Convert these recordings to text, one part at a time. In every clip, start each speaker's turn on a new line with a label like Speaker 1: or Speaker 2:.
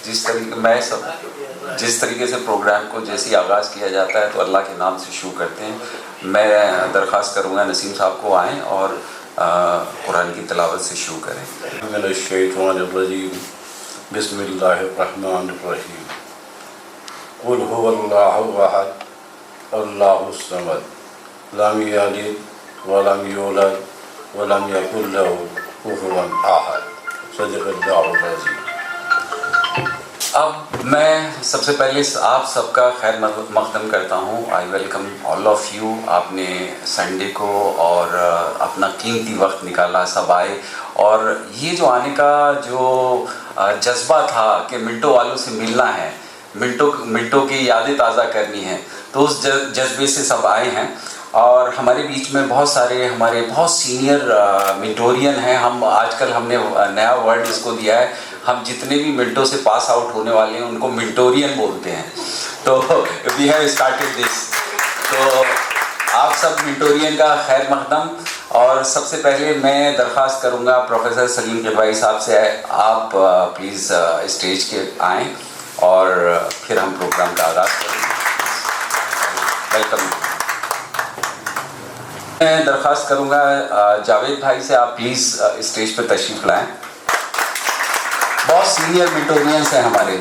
Speaker 1: जिस तरीके से प्रोग्राम को जैसे ही आगाज़ किया जाता है तो अल्लाह के नाम से शुरू करते हैं। मैं दरख्वास्त करूँगा नसीम साहब को आएँ और कुरान की तिलावत से शुरू करें।
Speaker 2: बिस्मिल्लाहिर्रहमानिर्रहीम। कुल हुवल्लाहु अहद अल्लाहुस समद लम यलिद वलम यूलद वलम यकुल लहू कुफुवन अहद। सदक़ल्लाहुल अज़ीम।
Speaker 1: अब मैं सबसे पहले आप सबका खैर मक़दम करता हूँ। आई वेलकम ऑल ऑफ़ यू। आपने संडे को और अपना कीमती वक्त निकाला, सब आए, और ये जो आने का जो जज्बा था कि मिंटो वालों से मिलना है, मिंटो की यादें ताज़ा करनी है, तो उस जज्बे से सब आए हैं। और हमारे बीच में बहुत सारे हमारे बहुत सीनियर मिंटोरियन हैं। हम आजकल हमने नया वर्ड इसको दिया है, हम जितने भी मिंटो से पास आउट होने वाले हैं उनको मिंटोरियन बोलते हैं। तो वी हैव स्टार्टेड दिस। तो आप सब मिंटोरियन का खैर मक़दम। और सबसे पहले मैं दरख्वास्त करूँगा प्रोफेसर सलीम किरवाई साहब से, आप प्लीज़ स्टेज के आएँ और फिर हम प्रोग्राम का आगाज़ करेंगे। वेलकम। मैं दरख्वास्त करूँगा जावेद भाई से, आप प्लीज़ स्टेज पर तशरीफ़ लाएँ। बहुत सीनियर मिंटोरियंस हैं हमारे।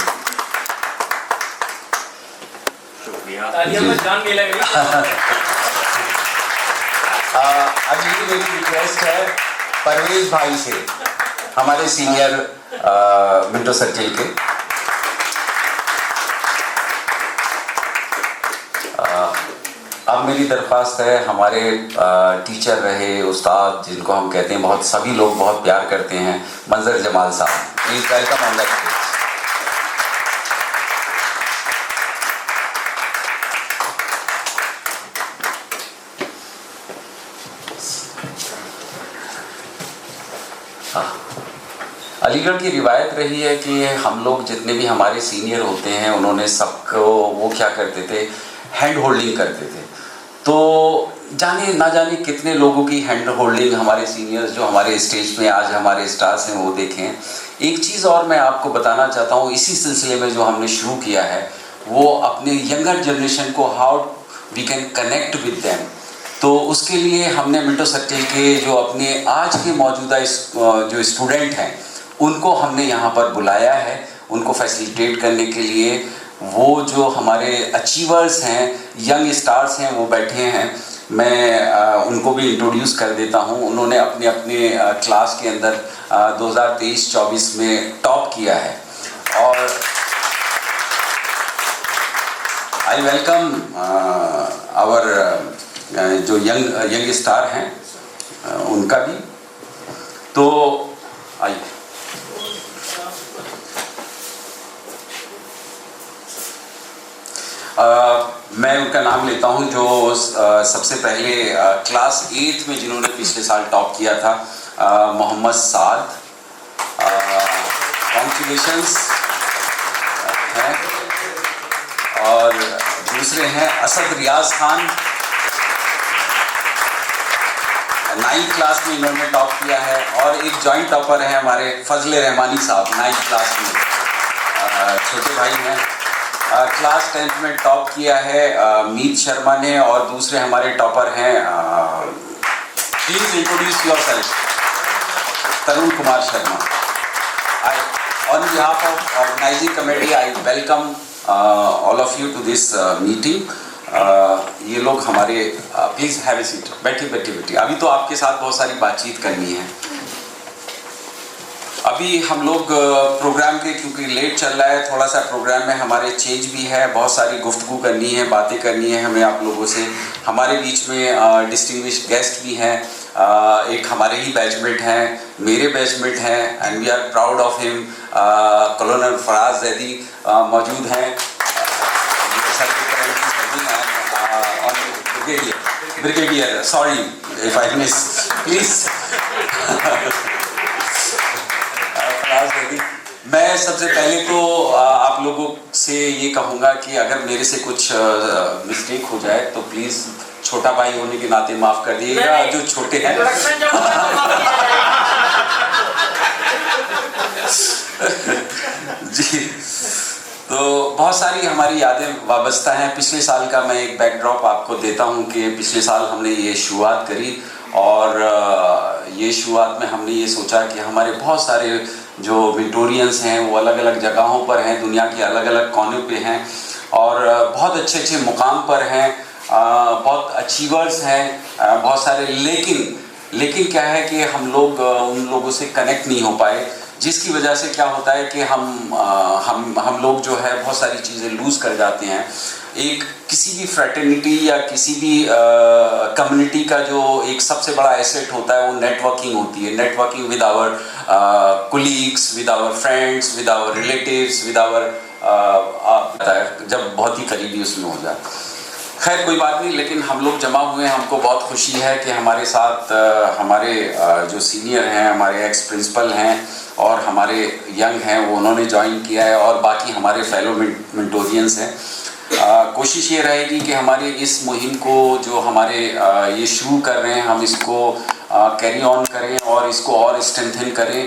Speaker 1: अगली मेरी रिक्वेस्ट है परवेज भाई से, हमारे सीनियर मिंटो सर्किल के। अब मेरी दरख्वास्त है हमारे टीचर रहे, उस्ताद जिनको हम कहते हैं, बहुत सभी लोग बहुत प्यार करते हैं, मंजर जमाल साहब, please welcome on the stage. Aligarh की रिवायत रही है कि हम लोग जितने भी हमारे सीनियर होते हैं उन्होंने सबको वो क्या करते थे, हैंड होल्डिंग करते थे। तो जाने ना जाने कितने लोगों की हैंड होल्डिंग हमारे सीनियर्स जो हमारे स्टेज में आज हमारे स्टार्स हैं वो देखें। एक चीज़ और मैं आपको बताना चाहता हूँ, इसी सिलसिले में जो हमने शुरू किया है वो अपने यंगर जनरेशन को how we can connect with them. तो उसके लिए हमने मिंटो सर्किल के जो अपने आज के मौजूदा जो स्टूडेंट हैं उनको हमने यहाँ पर बुलाया है, उनको फैसिलिटेट करने के लिए। वो जो हमारे अचीवर्स हैं, यंग स्टार्स हैं, वो बैठे हैं। मैं उनको भी इंट्रोड्यूस कर देता हूँ। उन्होंने अपने अपने क्लास के अंदर 2023-24 में टॉप किया है। और आई वेलकम आवर जो यंग स्टार हैं उनका भी। तो आइए, मैं उनका नाम लेता हूं जो सबसे पहले क्लास 8 में जिन्होंने पिछले साल टॉप किया था, मोहम्मद साद, कॉन्ग्रेचुलेशंस हैं। और दूसरे हैं असद रियाज खान, 9th क्लास में इन्होंने टॉप किया है। और एक जॉइंट टॉपर है हमारे फजले रहमानी साहब, 9th क्लास में, छोटे भाई हैं। क्लास 10th में टॉप किया है मीत शर्मा ने। और दूसरे हमारे टॉपर हैं, please introduce yourself, Tarun Kumar Sharma. On behalf of organizing committee I welcome all of you to this meeting. ये लोग हमारे, प्लीज हैव ए सीट, बैठिए। अभी तो आपके साथ बहुत सारी बातचीत करनी है। अभी हम लोग प्रोग्राम के, क्योंकि लेट चल रहा है थोड़ा सा, प्रोग्राम में हमारे चेंज भी है, बहुत सारी गुफ्तगू करनी है, बातें करनी है हमें आप लोगों से। हमारे बीच में डिस्टिंग्विश्ड गेस्ट भी हैं, एक हमारे ही बैचमेट हैं, मेरे बैचमेट हैं, and we are proud of him. Colonel Faraz Zaidi मौजूद हैं, brigadier, sorry if I miss, please. मैं सबसे पहले तो आप लोगों से ये कहूँगा कि अगर मेरे से कुछ मिस्टेक हो जाए तो प्लीज़ छोटा भाई होने के नाते माफ़ कर दिएगा, जो छोटे हैं। जी, तो बहुत सारी हमारी यादें वाबस्ता हैं। पिछले साल का मैं एक बैकड्रॉप आपको देता हूं कि पिछले साल हमने ये शुरुआत करी और ये शुरुआत में हमने ये सोचा कि हमारे बहुत सारे जो मेंटोरियंस हैं वो अलग अलग जगहों पर हैं, दुनिया के अलग अलग कोने पे हैं और बहुत अच्छे अच्छे मुकाम पर हैं, बहुत अचीवर्स हैं, बहुत सारे। लेकिन क्या है कि हम लोग उन लोगों से कनेक्ट नहीं हो पाए, जिसकी वजह से क्या होता है कि हम लोग जो है बहुत सारी चीज़ें लूज़ कर जाते हैं। एक किसी भी फ्रेटर्निटी या किसी भी कम्युनिटी का जो एक सबसे बड़ा एसेट होता है वो नेटवर्किंग होती है। Networking with our colleagues, with our friends, with our relatives, with our जब बहुत ही करीबी उसमें हो जाए। खैर कोई बात नहीं, लेकिन हम लोग जमा हुए हैं। हमको बहुत खुशी है कि हमारे साथ हमारे जो सीनियर हैं, हमारे एक्स प्रिंसिपल हैं और हमारे यंग हैं, वो उन्होंने ज्वाइन किया है और बाकी हमारे फेलो मेंटोरियंस हैं। कोशिश ये रहेगी कि हमारे इस मुहिम को जो हमारे ये शुरू कर रहे हैं, हम इसको कैरी ऑन करें और इसको और स्ट्रेंथन करें।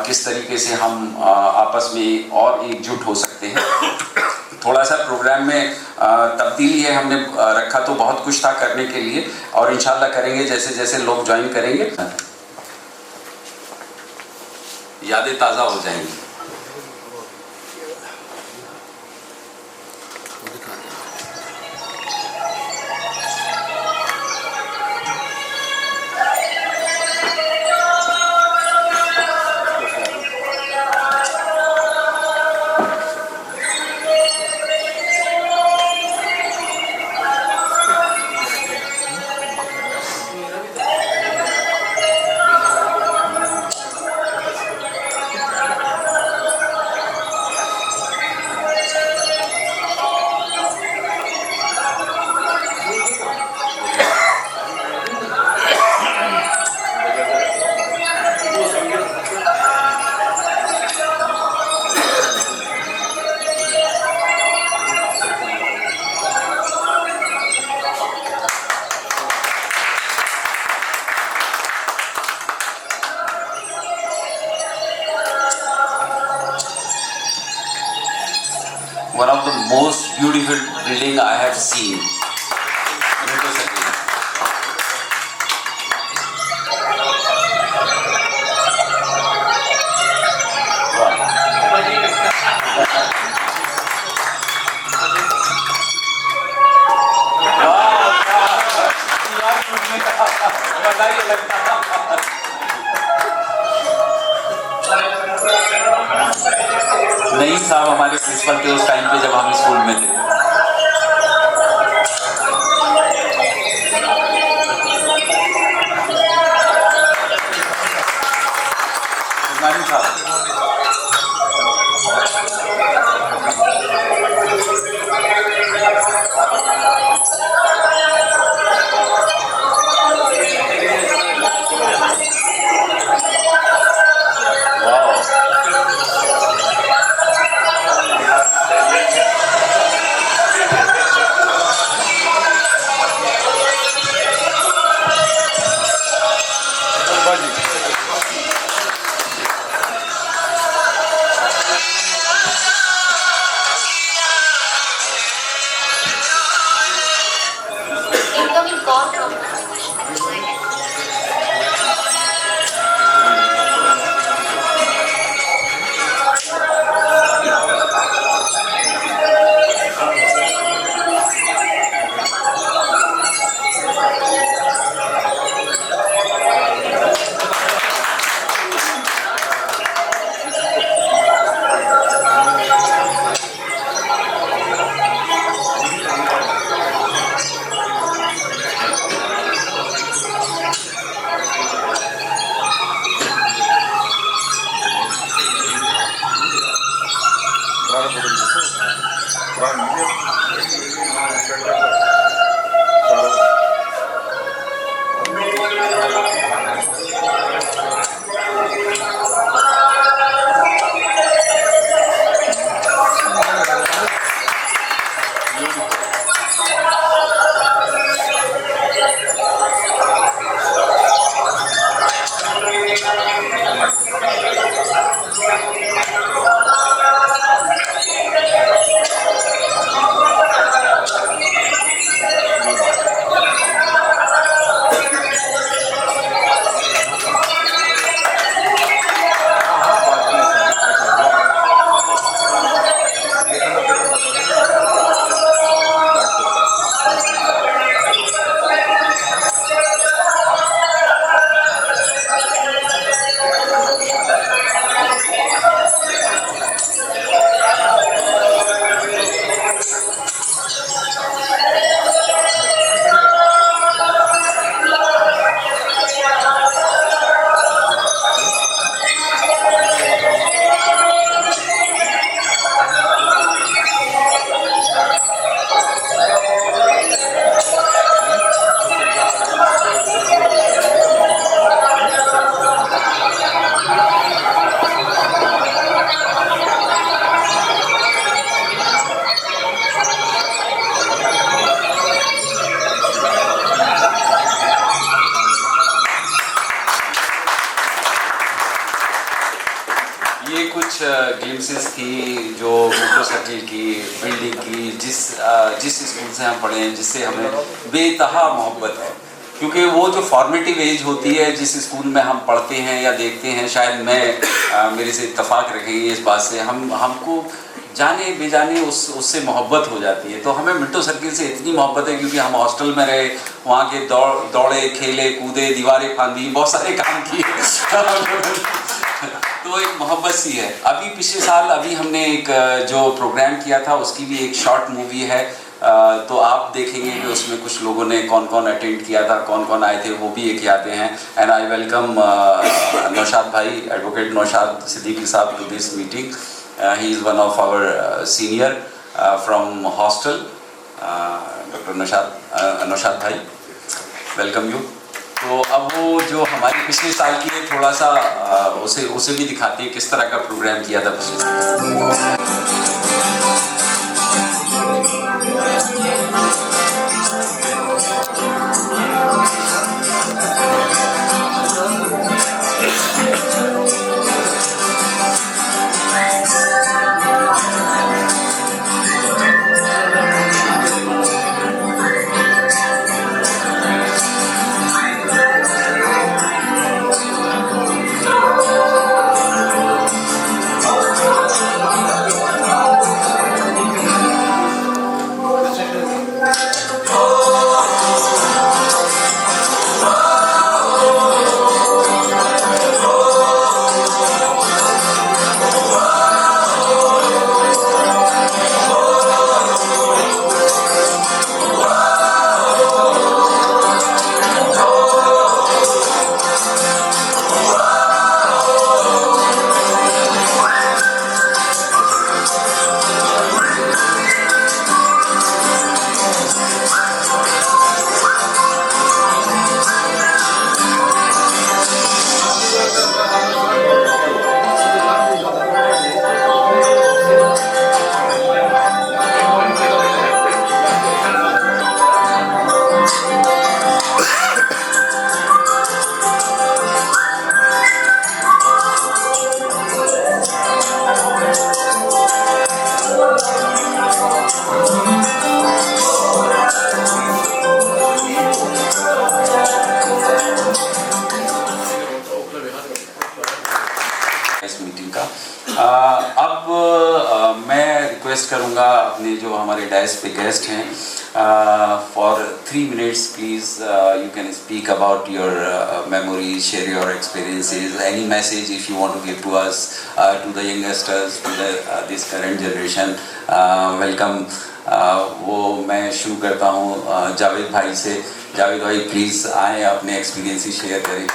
Speaker 1: किस तरीके से हम आपस में और एकजुट हो सकते हैं। थोड़ा सा प्रोग्राम में तब्दीली है, हमने रखा तो बहुत कुछ था करने के लिए और इंशाल्लाह करेंगे जैसे जैसे लोग ज्वाइन करेंगे, यादें ताज़ा हो जाएंगी। One of the most beautiful building I have seen. नहीं साहब, हमारे प्रिंसिपल थे उस टाइम पे जब हम स्कूल में थे। ग्लिम्सेस थी जो मेट्रो सर्किल की बिल्डिंग की, जिस स्कूल से हम पढ़े हैं, जिससे हमें बेतहा मोहब्बत है, क्योंकि वो जो फॉर्मेटिव एज होती है जिस स्कूल में हम पढ़ते हैं या देखते हैं, शायद मेरे से इत्तेफाक रखेंगे इस बात से, हमको जाने बेजाने उससे मोहब्बत हो जाती है। तो हमें मिंटो सर्किल से इतनी मोहब्बत है क्योंकि हम हॉस्टल में रहे, वहाँ के दौड़े खेले कूदे, दीवारें फांदी, बहुत सारे काम किए तो एक मोहब्बत सी है। अभी पिछले साल हमने एक जो प्रोग्राम किया था उसकी भी एक शॉर्ट मूवी है, तो आप देखेंगे कि उसमें कुछ लोगों ने कौन कौन अटेंड किया था, कौन कौन आए थे, वो भी एक यादें हैं। एंड आई वेलकम नौशाद भाई, advocate Naushad Siddiqui sahab to this meeting. He is one of our senior from hostel. Doctor Naushad bhai, welcome you. तो अब वो जो हमारी पिछले साल की है, थोड़ा सा उसे भी दिखाते हैं किस तरह का प्रोग्राम किया था पिछले साल। अब मैं रिक्वेस्ट करूंगा अपने जो हमारे डायस पे गेस्ट हैं, for 3 minutes please you can speak about your memories, share your experiences, any message if you want to give to us, to the youngsters, to the this current generation. Welcome. वो मैं शुरू करता हूँ जावेद भाई से। जावेद भाई please आए, अपने एक्सपीरियंस शेयर करें।